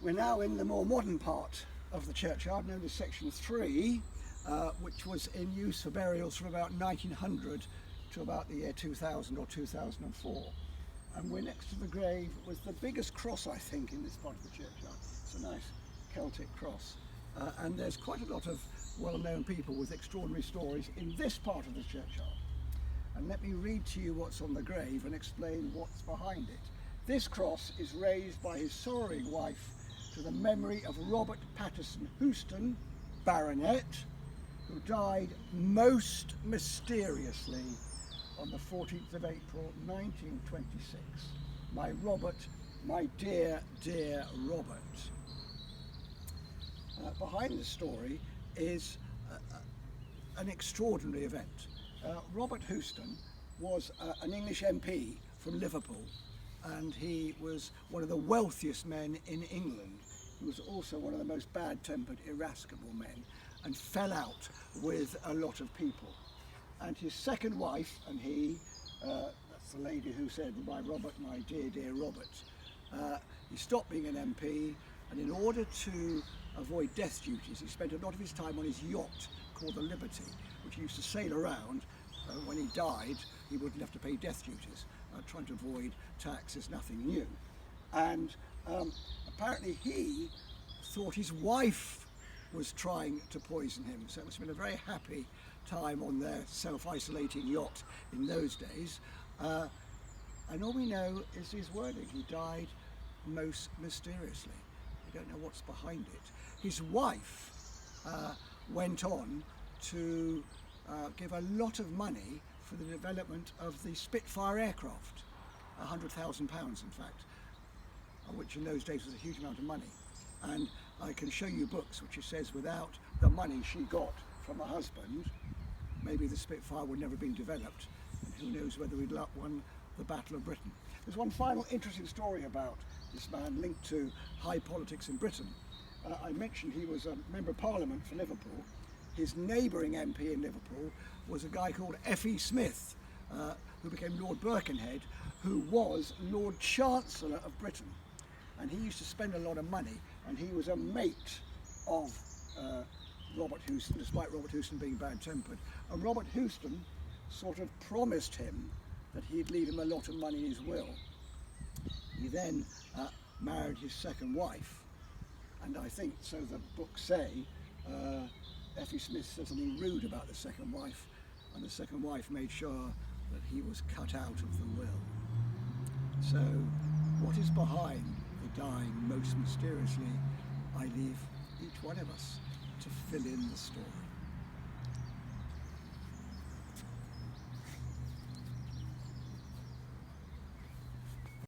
We're now in the more modern part of the churchyard, known as section 3, which was in use for burials from about 1900 to about the year 2000 or 2004. And we're next to the grave with the biggest cross, I think, in this part of the churchyard. It's a nice Celtic cross. And there's quite a lot of well-known people with extraordinary stories in this part of the churchyard. And let me read to you what's on the grave and explain what's behind it. This cross is raised by his sorrowing wife to the memory of Robert Paterson Houston, Baronet, who died most mysteriously on the 14th of April 1926. My Robert, my dear, dear Robert. Behind the story is an extraordinary event. Robert Houston was an English MP from Liverpool, and he was one of the wealthiest men in England. He was also one of the most bad-tempered, irascible men, and fell out with a lot of people. And his second wife and he, that's the lady who said, my Robert, my dear, dear Robert, he stopped being an MP, and in order to avoid death duties, he spent a lot of his time on his yacht called the Liberty, which he used to sail around. When he died, he wouldn't have to pay death duties. Trying to avoid tax is nothing new. And apparently he thought his wife was trying to poison him. So it must have been a very happy time on their self-isolating yacht in those days. And all we know is his wording. He died most mysteriously. We don't know what's behind it. His wife went on to give a lot of money for the development of the Spitfire aircraft, £100,000 in fact, which in those days was a huge amount of money. And I can show you books which it says without the money she got from her husband, maybe the Spitfire would never have been developed, and who knows whether we'd won the Battle of Britain. There's one final interesting story about this man linked to high politics in Britain. I mentioned he was a Member of Parliament for Liverpool. His neighbouring MP in Liverpool was a guy called F.E. Smith, who became Lord Birkenhead, who was Lord Chancellor of Britain. And he used to spend a lot of money, and he was a mate of Robert Houston, despite Robert Houston being bad-tempered. And Robert Houston sort of promised him that he'd leave him a lot of money in his will. He then married his second wife, and I think, so the books say, F.E. Smith said something rude about the second wife, and the second wife made sure that he was cut out of the will. So, what is behind the dying most mysteriously, I leave each one of us to fill in the story.